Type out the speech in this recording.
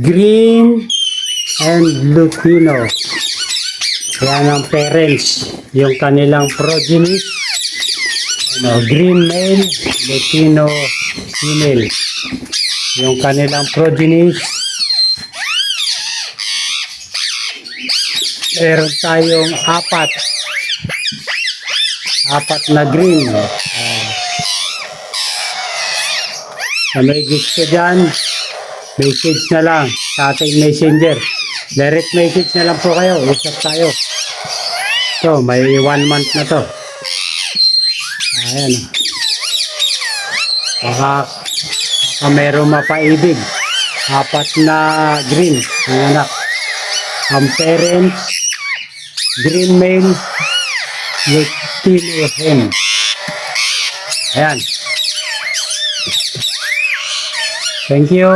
Green and Lutino. Yan ang parents, yung kanilang progeny. Green male, Lutino female. Yung kanilang progeny. Meron tayong apat na green. Na may gusto dyan, message na lang sa ating messenger. Direct message na lang po kayo. Usap tayo. So, may 1 month na to. Ayan. Baka merong mapaibig. Apat na green. Ang anak. Ang parents, green male, Lutino hen. Ayan. Thank you.